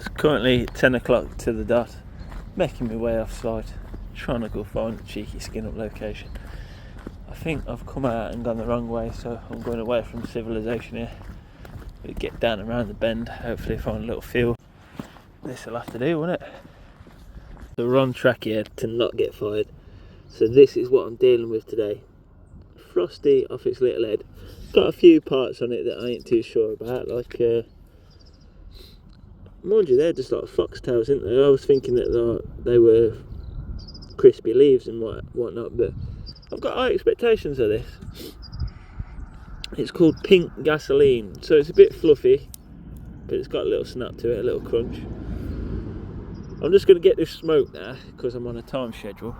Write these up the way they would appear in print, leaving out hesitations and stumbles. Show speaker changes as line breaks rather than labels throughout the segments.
It's currently 10 o'clock to the dot, making my way off site, trying to go find a cheeky skin up location. I think I've come out and gone the wrong way, so I'm going away from civilization here. We'll get down around the bend, hopefully find a little field. This will have to do, won't it? So we're on track here to not get fired. So this is what I'm dealing with today. Frosty off its little head. Got a few parts on it that I ain't too sure about, like mind you, they're just like foxtails, isn't they? I was thinking that they were crispy leaves and whatnot, but I've got high expectations of this. It's called pink gasoline, so it's a bit fluffy, but it's got a little snap to it, a little crunch. I'm just going to get this smoked now because I'm on a time schedule.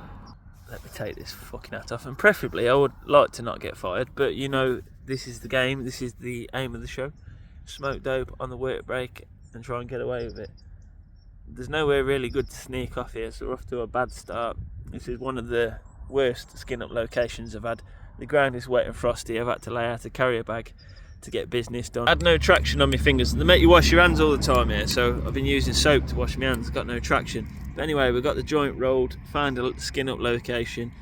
Let me take this fucking hat off, and preferably I would like to not get fired, but you know, this is the game, this is the aim of the show. Smoke dope on the work break and try and get away with it. There's nowhere really good to sneak off here, so we're off to a bad start. This is one of the worst skin up locations I've had. The ground is wet and frosty. I've had to lay out a carrier bag to get business done. I had no traction on my fingers. They make you wash your hands all the time here, so I've been using soap to wash my hands. Got no traction. But anyway, we've got the joint rolled, found a skin up location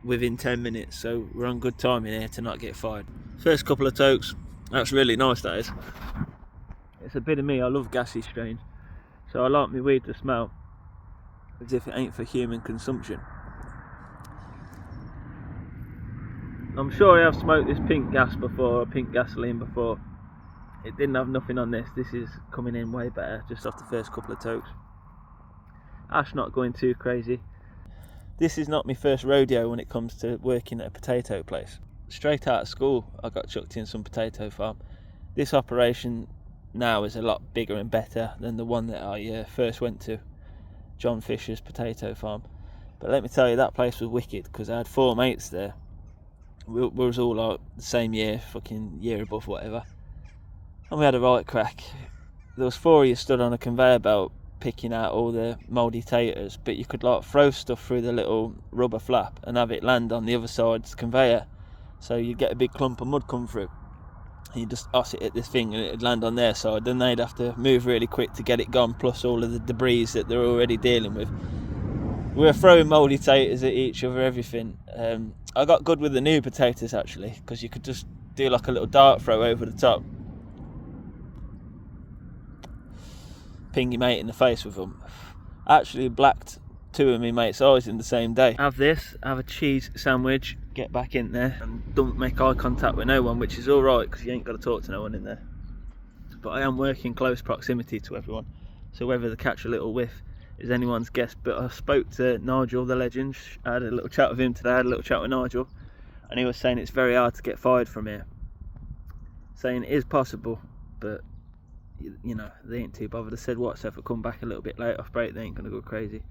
within 10 minutes, so we're on good timing here to not get fired. First couple of tokes, that's really nice, that is. It's a bit of me, I love gassy strains, so I like my weed to smell as if it ain't for human consumption. I'm sure I have smoked this pink gas before, pink gasoline before. It didn't have nothing on this. This is coming in way better just off the first couple of tokes. Ash not going too crazy. This is not my first rodeo when it comes to working at a potato place. Straight out of school I got chucked in some potato farm. This operation now is a lot bigger and better than the one that I first went to, John Fisher's potato farm. But let me tell you, that place was wicked because I had 4 mates there. We was all like the same year, fucking year above whatever, and we had a right crack. There was 4 of you stood on a conveyor belt picking out all the mouldy taters, but you could like throw stuff through the little rubber flap and have it land on the other side's conveyor, so you'd get a big clump of mud come through and you just toss it at this thing and it'd land on their side. Then they'd have to move really quick to get it gone, plus all of the debris that they're already dealing with. We were throwing mouldy taters at each other, everything. I got good with the new potatoes actually, because you could just do like a little dart throw over the top, ping your mate in the face with them. I actually blacked 2 of my mates' eyes in the same day. Have this, have a cheese sandwich, get back in there and don't make eye contact with no one, which is alright because you ain't got to talk to no one in there. But I am working close proximity to everyone, so whether they catch a little whiff is anyone's guess. But I spoke to Nigel, the legend. I had a little chat with him today, I had a little chat with Nigel, and he was saying it's very hard to get fired from here. Saying it is possible, but you know, they ain't too bothered. I said, what, so if I come back a little bit late off break, they ain't going to go crazy?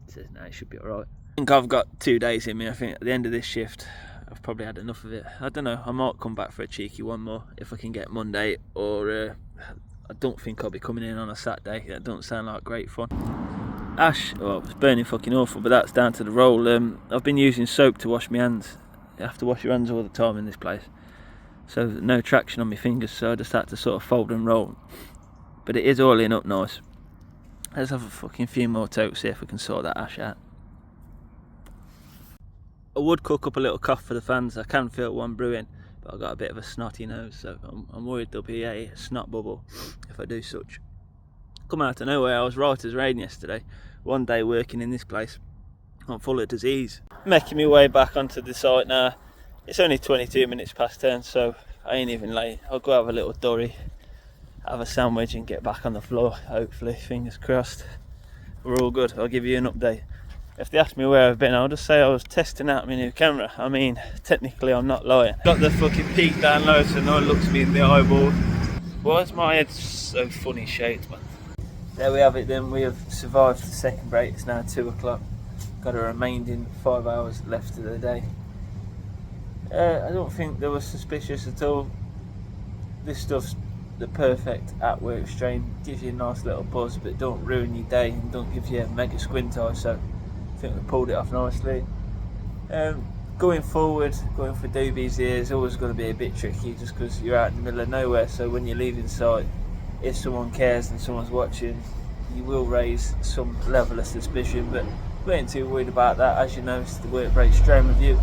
He says, no, it should be alright. I think I've got 2 days in me. I think at the end of this shift, I've probably had enough of it. I don't know, I might come back for a cheeky one more if I can get Monday, or I don't think I'll be coming in on a Saturday. That doesn't sound like great fun. Ash, oh, it was burning fucking awful, but that's down to the roll. I've been using soap to wash my hands. You have to wash your hands all the time in this place, so no traction on my fingers, so I just had to sort of fold and roll. But it is oiling up nice. Let's have a fucking few more tokes, see if we can sort that ash out. I would cook up a little cough for the fans. I can feel one brewing, but I've got a bit of a snotty nose, so I'm worried there'll be a snot bubble if I do such. Come out of nowhere, I was right as rain yesterday. One day working in this place, I'm full of disease. Making my way back onto the site now. It's only 22 minutes past 10, so I ain't even late. I'll go have a little durry, have a sandwich and get back on the floor, hopefully, fingers crossed. We're all good. I'll give you an update. If they ask me where I've been, I'll just say I was testing out my new camera. I mean, technically I'm not lying. Got the fucking peak down low so no one looks me in the eyeball. Why is my head so funny shaped, man? There we have it then. We have survived the second break. It's now 2 o'clock. Got a remaining 5 hours left of the day. I don't think they were suspicious at all. This stuff's the perfect at work strain. Gives you a nice little buzz, but don't ruin your day and don't give you a mega squint eye, so I think we pulled it off nicely. Going forward, going for doobies here is always going to be a bit tricky just because you're out in the middle of nowhere, so when you're leaving site if someone cares and someone's watching, you will raise some level of suspicion, but we ain't too worried about that. As you know, it's the Work Break Strain Review.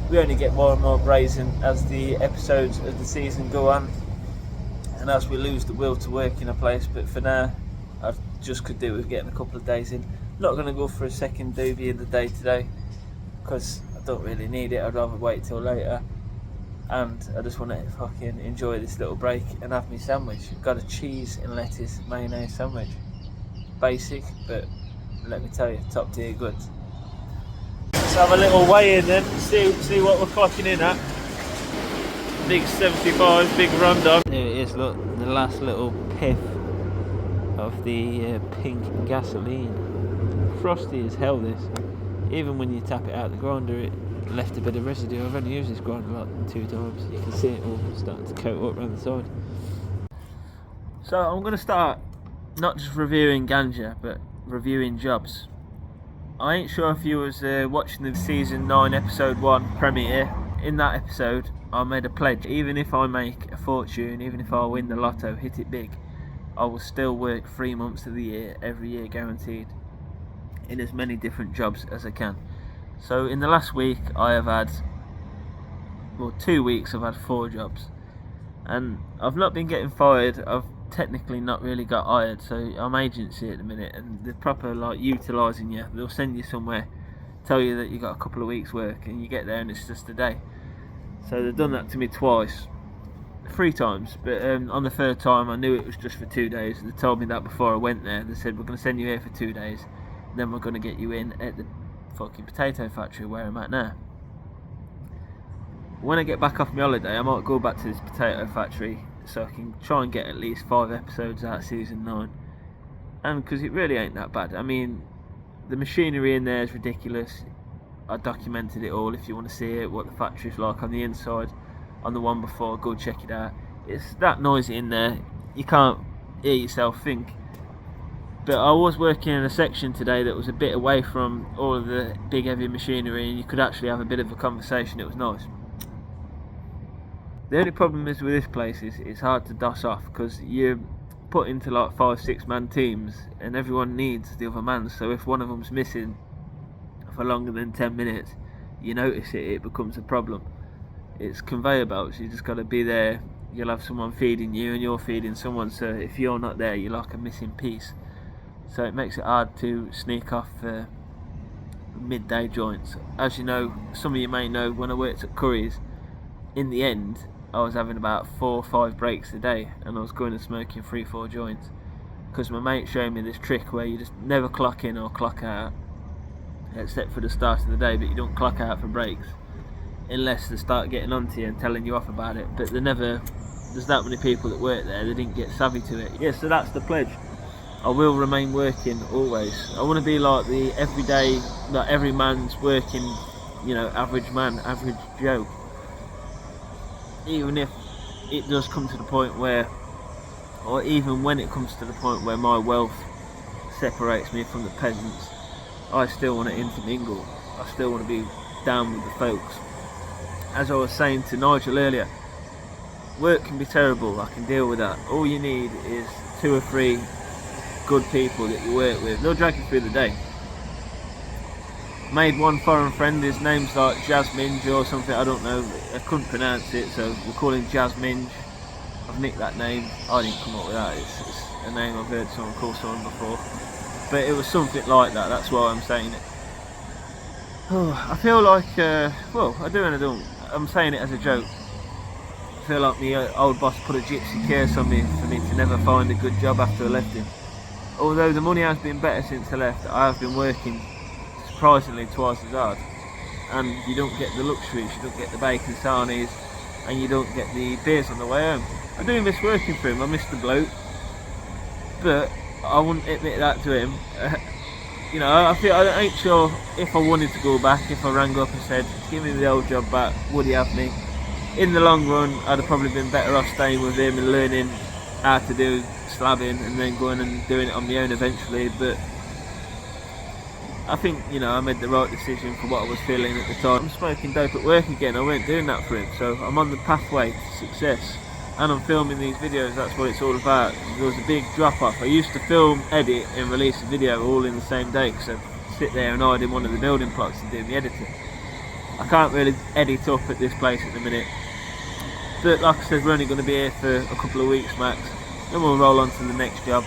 We only get more and more brazen as the episodes of the season go on and as we lose the will to work in a place, but for now I just could do with getting a couple of days in. Not going to go for a second doobie of the day today because I don't really need it. I'd rather wait till later, and I just want to fucking enjoy this little break and have my sandwich. Got a cheese and lettuce mayonnaise sandwich. Basic, but let me tell you, top tier goods. Let's have a little weigh in then, see what we're clocking in at. Big 75, big rundown. There it is, look, the last little piff of the pink gasoline. Frosty as hell this. Even when you tap it out the grinder, it left a bit of residue. I've only used this grinder like 2 times. You can see it all starting to coat up around the side. So I'm going to start not just reviewing ganja, but reviewing jobs. I ain't sure if you was watching the season 9 episode 1 premiere. In that episode I made a pledge, even if I make a fortune, even if I win the lotto, hit it big, I will still work 3 months of the year, every year guaranteed, in as many different jobs as I can. So in the last week I have had, well, 2 weeks I've had 4 jobs, and I've not been getting fired. I've technically not really got hired, so I'm agency at the minute, and they're proper like utilising you. They'll send you somewhere, tell you that you got a couple of weeks work, and you get there and it's just a day. So they've done that to me twice, 3 times, but on the 3rd time I knew it was just for 2 days. They told me that before I went there. They said, we're going to send you here for 2 days, and then we're going to get you in at the fucking potato factory where I'm at now. When I get back off my holiday, I might go back to this potato factory so I can try and get at least 5 episodes out of season 9, and because it really ain't that bad. I mean, the machinery in there is ridiculous. I documented it all. If you want to see it, what the factory's like on the inside, on the one before, go check it out. It's that noisy in there, you can't hear yourself think. But I was working in a section today that was a bit away from all of the big heavy machinery, and you could actually have a bit of a conversation. It was nice. The only problem is with this place is it's hard to doss off, because you're put into like 5-6 man teams and everyone needs the other man. So if one of them's missing for longer than 10 minutes, you notice it becomes a problem. It's conveyor belts, you just got to be there. You'll have someone feeding you and you're feeding someone, so if you're not there you're like a missing piece. So it makes it hard to sneak off midday joints. As you know, some of you may know, when I worked at Curry's, in the end I was having about 4 or 5 breaks a day, and I was going and smoking 3-4 joints, because my mate showed me this trick where you just never clock in or clock out, except for the start of the day, but you don't clock out for breaks unless they start getting onto you and telling you off about it. But there's that many people that work there, they didn't get savvy to it. Yeah, so that's the pledge. I will remain working always. I want to be like the everyday, like every man's working, you know, average man, average Joe. Even if it does come to the point where, or even when it comes to the point where my wealth separates me from the peasants, I still want to intermingle. I still want to be down with the folks. As I was saying to Nigel earlier, work can be terrible, I can deal with that. All you need is 2 or 3 good people that you work with. They'll drag you through the day. Made one foreign friend, his name's like Jasminge or something, I don't know, I couldn't pronounce it, so we'll call him Jasminge. I've nicked that name, I didn't come up with that, it's a name I've heard someone call someone before, but it was something like that, that's why I'm saying it. Oh, I feel like, well, I do and I don't, I'm saying it as a joke. I feel like my old boss put a gypsy curse on me for me to never find a good job after I left him. Although the money has been better since I left, I have been working surprisingly twice as hard, and you don't get the luxuries, you don't get the bacon sarnies, and you don't get the beers on the way home. I do miss working for him, I miss the bloke, but I wouldn't admit that to him. You know, I ain't sure if I wanted to go back. If I rang up and said, give me the old job back, would he have me? In the long run, I'd have probably been better off staying with him and learning how to do slabbing and then going and doing it on my own eventually. But I think, you know, I made the right decision for what I was feeling at the time. I'm smoking dope at work again, I weren't doing that for him, so I'm on the pathway to success. and I'm filming these videos, that's what it's all about. There was a big drop off. I used to film, edit and release a video all in the same day because I'd sit there and hide in one of the building plots and do the editing. I can't really edit up at this place at the minute, but like I said, we're only going to be here for a couple of weeks max, then we'll roll on to the next job.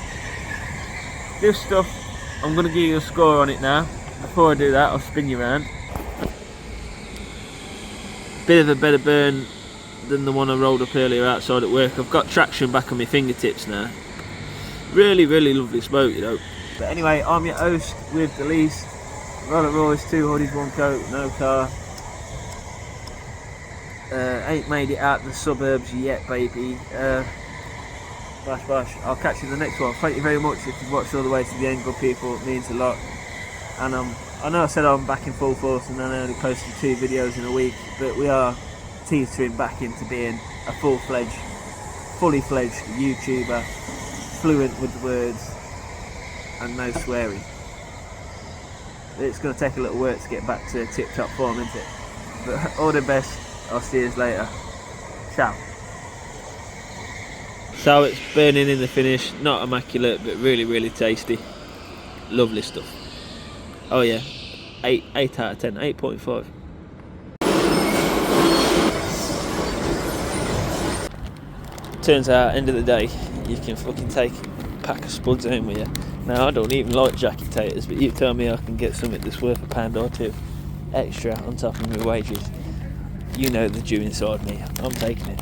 This stuff, I'm going to give you a score on it now. Before I do that, I'll spin you around. Bit of a better burn than the one I rolled up earlier outside at work. I've got traction back on my fingertips now. Really, really lovely smoke, you know. But anyway, I'm your host with the least. Roller Royce, 2 hoodies, 1 coat, no car. Ain't made it out the suburbs yet, baby. Bash bash. I'll catch you in the next one. Thank you very much if you've watched all the way to the end, good people. It means a lot. And I know I said I'm back in full force and then I only posted 2 videos in a week, but we are teetering back into being a fully fledged YouTuber, fluent with the words and no swearing. It's going to take a little work to get back to tip-top form, isn't it? But all the best. I'll see you later. Ciao. So it's burning in the finish, not immaculate, but really, really tasty. Lovely stuff. Oh yeah, 8 out of 10, 8.5. Turns out, end of the day, you can fucking take a pack of spuds home with you. Now, I don't even like jacket taters, but you tell me I can get something that's worth £1 or 2 extra on top of my wages. You know the Jew inside me. I'm taking it.